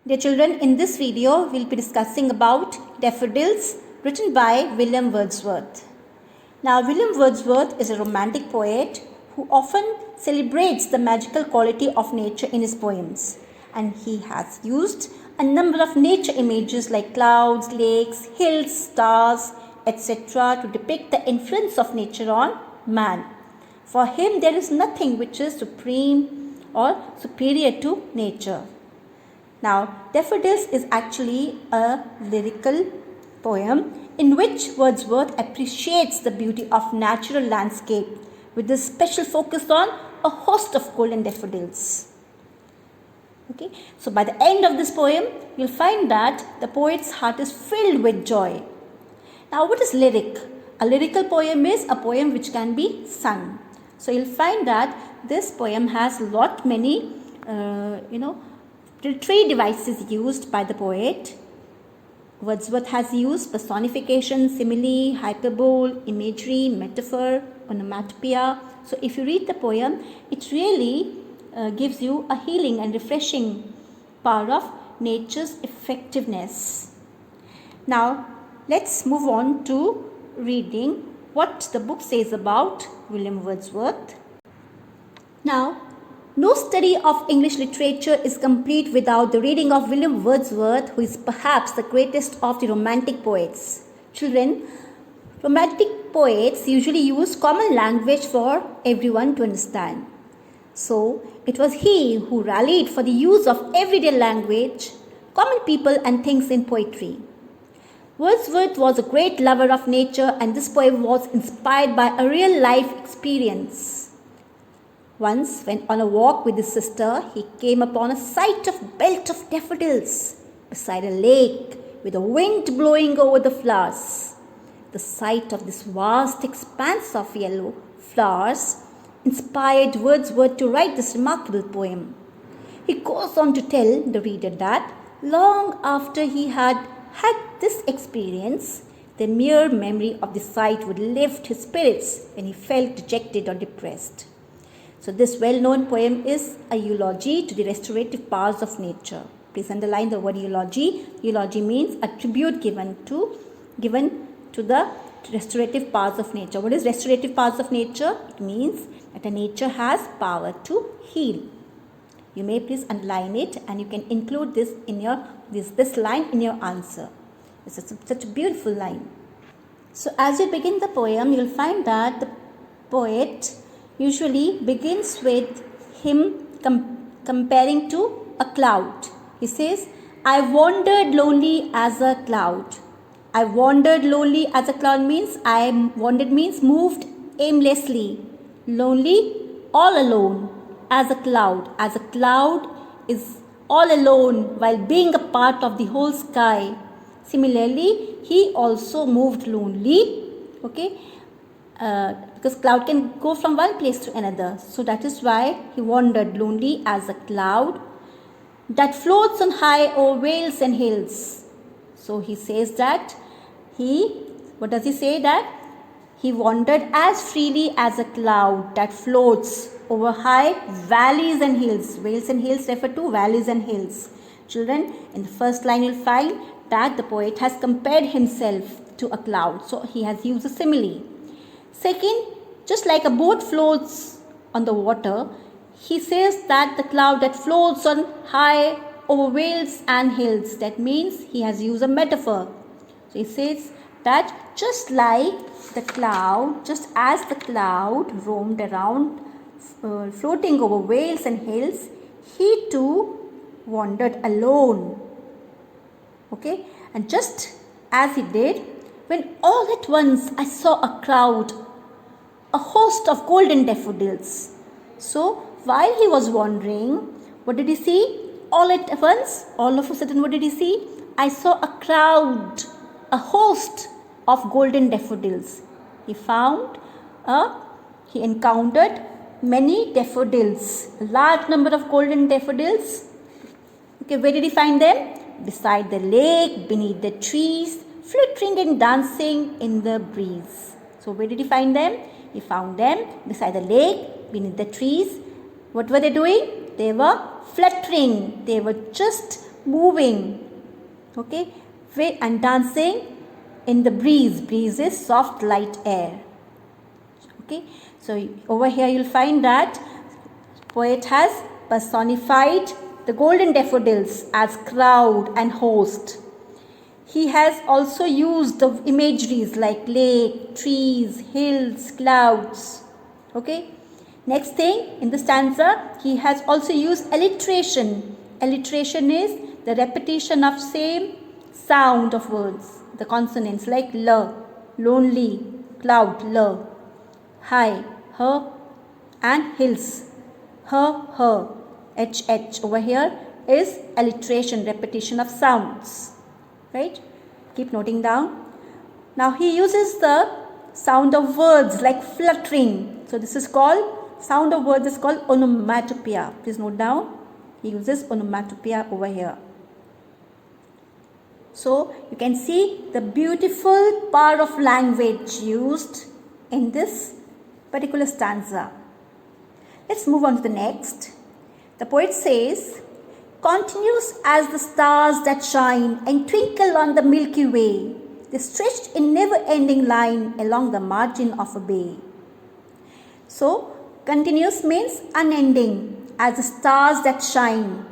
Dear children, in this video, we'll be discussing about Daffodils written by William Wordsworth. Now, William Wordsworth is a romantic poet who often celebrates the magical quality of nature in his poems. And he has used a number of nature images like clouds, lakes, hills, stars, etc. to depict the influence of nature on man. For him, there is nothing which is supreme or superior to nature. Now, Daffodils is actually a lyrical poem in which Wordsworth appreciates the beauty of natural landscape with a special focus on a host of golden daffodils. Okay, so by the end of this poem, you'll find that the poet's heart is filled with joy. Now, what is lyric? A lyrical poem is a poem which can be sung. So, you'll find that this poem has many literary devices used by the poet. Wordsworth has used personification, simile, hyperbole, imagery, metaphor, onomatopoeia. So if you read the poem, it really gives you a healing and refreshing power of nature's effectiveness. Now let's move on to reading what the book says about William Wordsworth. Now, no study of English literature is complete without the reading of William Wordsworth, who is perhaps the greatest of the romantic poets. Children, romantic poets usually use common language for everyone to understand. So, it was he who rallied for the use of everyday language, common people and things in poetry. Wordsworth was a great lover of nature, and this poem was inspired by a real life experience. Once, when on a walk with his sister, he came upon a sight of belt of daffodils beside a lake with the wind blowing over the flowers. The sight of this vast expanse of yellow flowers inspired Wordsworth to write this remarkable poem. He goes on to tell the reader that long after he had had this experience, the mere memory of the sight would lift his spirits when he felt dejected or depressed. So this well-known poem is a eulogy to the restorative powers of nature. Please underline the word eulogy. Eulogy means a tribute given to the restorative powers of nature. What is restorative powers of nature? It means that a nature has power to heal. You may please underline it, and you can include this in your this line in your answer. This is such a beautiful line. So as you begin the poem, you will find that the poet usually begins with him comparing to a cloud. He says, I wandered lonely as a cloud. I wandered lonely as a cloud means means moved aimlessly. Lonely, all alone, as a cloud. As a cloud is all alone while being a part of the whole sky. Similarly, he also moved lonely. Okay. Because cloud can go from one place to another. So that is why he wandered lonely as a cloud that floats on high over vales and hills. So he says that what does he say? That he wandered as freely as a cloud that floats over high valleys and hills. Vales and hills refer to valleys and hills. Children, in the first line you'll find that the poet has compared himself to a cloud. So he has used a simile. Second, just like a boat floats on the water, he says that the cloud that floats on high over vales and hills. That means he has used a metaphor. So he says that just like the cloud, just as the cloud roamed around floating over vales and hills, he too wandered alone. Okay, and just as he did, when all at once I saw a crowd, a host of golden daffodils. So while he was wandering, what did he see? All at once, all of a sudden, what did he see? I saw a crowd, a host of golden daffodils. He encountered many daffodils, a large number of golden daffodils. Okay, where did he find them? Beside the lake, beneath the trees, flittering and dancing in the breeze. So where did he find them? He found them beside the lake, beneath the trees. What were they doing? They were fluttering. They were just moving, okay, and dancing in the breeze. Breeze is soft light air. Okay, so over here you'll find that poet has personified the golden daffodils as crowd and host. He has also used the imageries like lake, trees, hills, clouds. Okay. Next thing in the stanza, he has also used alliteration. Alliteration is the repetition of same sound of words, the consonants like l, lonely, cloud, l, high, her, and hills, her, h. Over here is alliteration, repetition of sounds. Right? Keep noting down. Now he uses the sound of words like fluttering. So this is called, sound of words is called onomatopoeia. Please note down. He uses onomatopoeia over here. So you can see the beautiful power of language used in this particular stanza. Let's move on to the next. The poet says, continuous as the stars that shine and twinkle on the Milky Way, they stretched in never-ending line along the margin of a bay. So, continuous means unending, as the stars that shine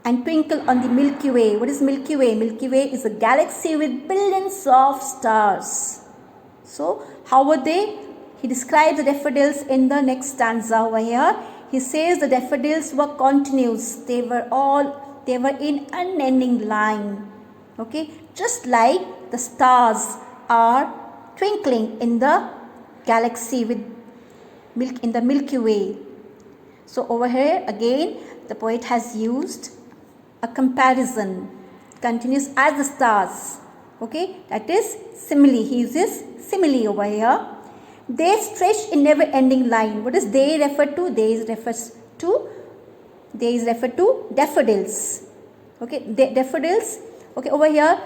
and twinkle on the Milky Way. What is Milky Way? Milky Way is a galaxy with billions of stars. So, how were they? He describes the daffodils in the next stanza over here. He says the daffodils were continuous. They were in unending line. Okay, just like the stars are twinkling in the galaxy in the Milky Way. So over here again, the poet has used a comparison. Continuous as the stars. Okay, that is simile. He uses simile over here. They stretch in never-ending line. What does they refer to? They refers to daffodils. Okay, daffodils. Okay, over here,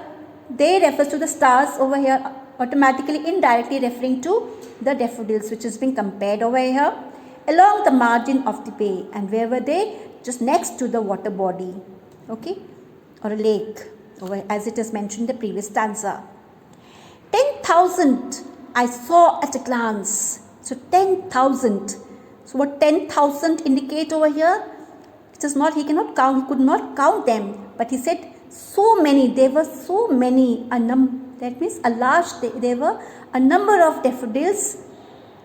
they refers to the stars. Over here, automatically, indirectly referring to the daffodils, which is being compared over here along the margin of the bay. And where were they? Just next to the water body. Okay, or a lake, as it is mentioned in the previous stanza. 10,000. I saw at a glance. So 10,000. So what 10,000 indicate over here? It is not, he cannot count, he could not count them. But he said so many, there were so many, that means a large, there were a number of daffodils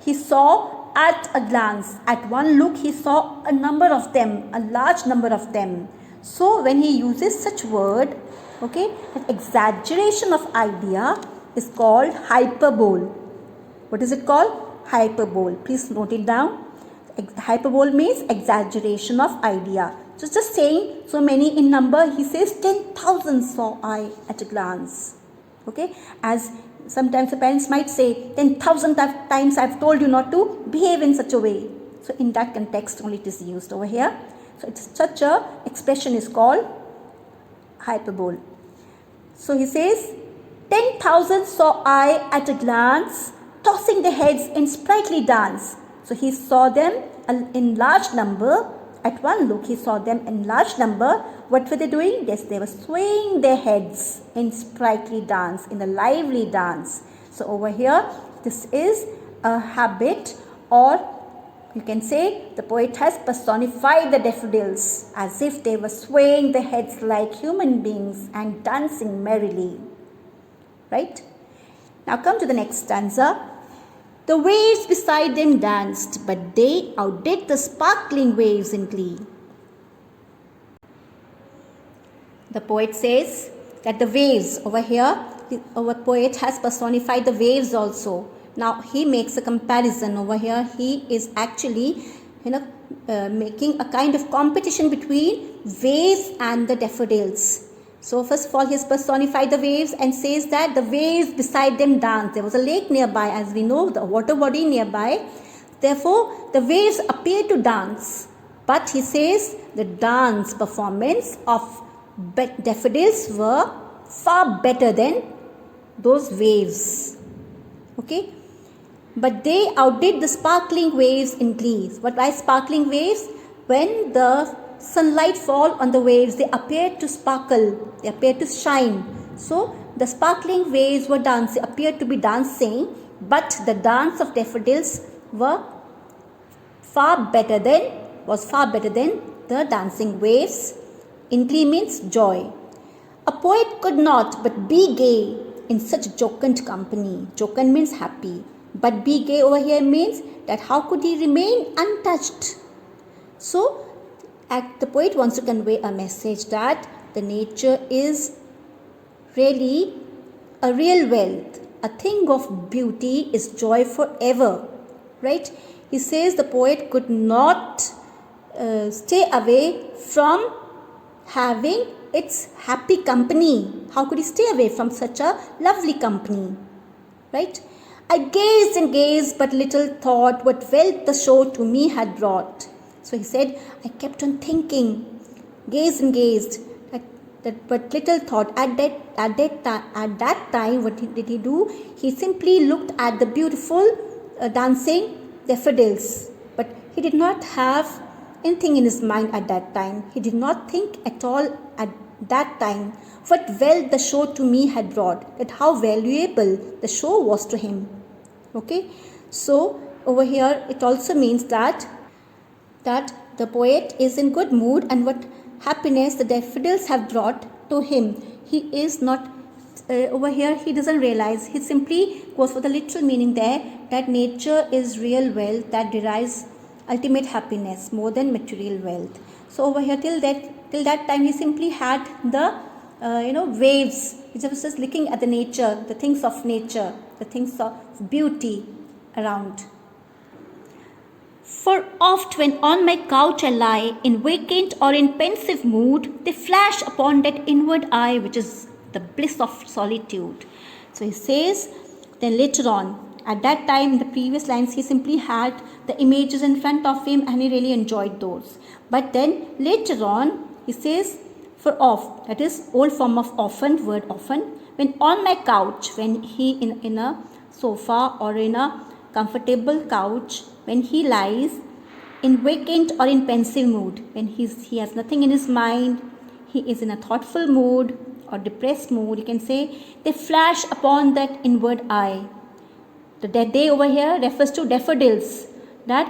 he saw at a glance. At one look he saw a number of them, a large number of them. So when he uses such word, okay, an exaggeration of idea is called hyperbole. What is it called? Hyperbole. Please note it down. Hyperbole means exaggeration of idea. So just saying so many in number, he says 10,000 saw I at a glance. Okay, as sometimes the parents might say 10,000 times I've told you not to behave in such a way. So in that context only it is used over here. So it's such a expression is called hyperbole. So he says 10,000 saw I at a glance, tossing their heads in sprightly dance. So he saw them in large number. At one look he saw them in large number. What were they doing? Yes, they were swaying their heads in sprightly dance, in a lively dance. So over here, this is a habit, or you can say the poet has personified the daffodils as if they were swaying their heads like human beings and dancing merrily. Right? Now come to the next stanza. The waves beside them danced, but they outdid the sparkling waves in glee. The poet says that the waves over here, our poet has personified the waves also. Now he makes a comparison over here. He is actually making a kind of competition between waves and the daffodils. So first of all, he has personified the waves and says that the waves beside them dance. There was a lake nearby, as we know, the water body nearby. Therefore, the waves appear to dance. But he says the dance performance of daffodils were far better than those waves. Okay? But they outdid the sparkling waves in glee. What are sparkling waves? When the sunlight fall on the waves, they appeared to sparkle, they appeared to shine. So the sparkling waves were dancing, appeared to be dancing, but the dance of daffodils was far better than the dancing waves. In glee means joy. A poet could not but be gay in such jocund company. Jocund means happy, but be gay over here means that how could he remain untouched? So the poet wants to convey a message that the nature is really a real wealth. A thing of beauty is joy forever, right? He says the poet could not stay away from having its happy company. How could he stay away from such a lovely company, right? I gazed and gazed, but little thought what wealth the show to me had brought. So he said, I kept on thinking, gazed and gazed, but little thought. At that time, what did he do? He simply looked at the beautiful dancing daffodils, but he did not have anything in his mind at that time. He did not think at all at that time what wealth the show to me had brought, that how valuable the show was to him. Okay, so over here it also means that the poet is in good mood, and what happiness the daffodils have brought to him. He is not over here, he doesn't realize. He simply goes for the literal meaning there, that nature is real wealth that derives ultimate happiness more than material wealth. So over here till that time he simply had the waves. He was just looking at the nature, the things of nature, the things of beauty around. For oft when on my couch I lie, in vacant or in pensive mood, they flash upon that inward eye which is the bliss of solitude. So he says, then later on, at that time in the previous lines, he simply had the images in front of him and he really enjoyed those. But then later on, he says, for oft, that is old form of often, word often, when on my couch, when he in a sofa or in a comfortable couch, when he lies in vacant or in pensive mood, when he has nothing in his mind, he is in a thoughtful mood or depressed mood, you can say, they flash upon that inward eye. The they over here refers to daffodils. That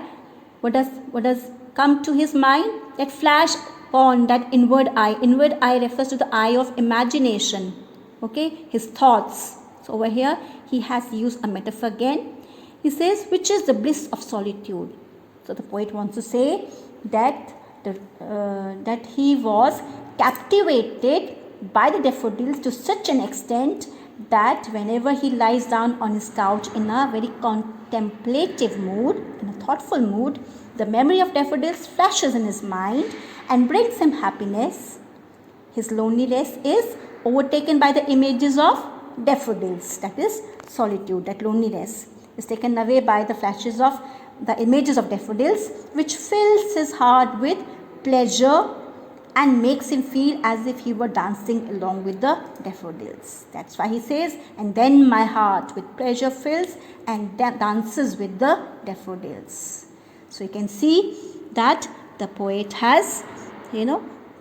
what does come to his mind? That flash upon that inward eye. Inward eye refers to the eye of imagination. Okay, his thoughts. So over here he has used a metaphor again. He says, which is the bliss of solitude. So the poet wants to say that that he was captivated by the daffodils to such an extent that whenever he lies down on his couch in a very contemplative mood, in a thoughtful mood, the memory of daffodils flashes in his mind and brings him happiness. His loneliness is overtaken by the images of daffodils, that is solitude, that loneliness is taken away by the flashes of the images of daffodils, which fills his heart with pleasure and makes him feel as if he were dancing along with the daffodils. That's why he says, and then my heart with pleasure fills and dances with the daffodils. So you can see that the poet has,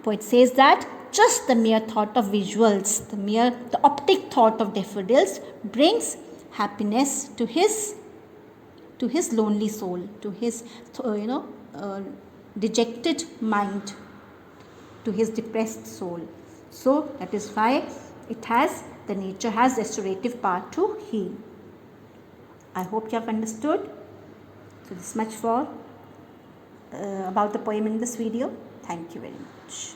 poet says that just the mere thought of visuals, the optic thought of daffodils brings happiness to his lonely soul, to his dejected mind, to his depressed soul. So that is why the nature has restorative power to heal. I hope you have understood. So this much for about the poem in this video. Thank you very much.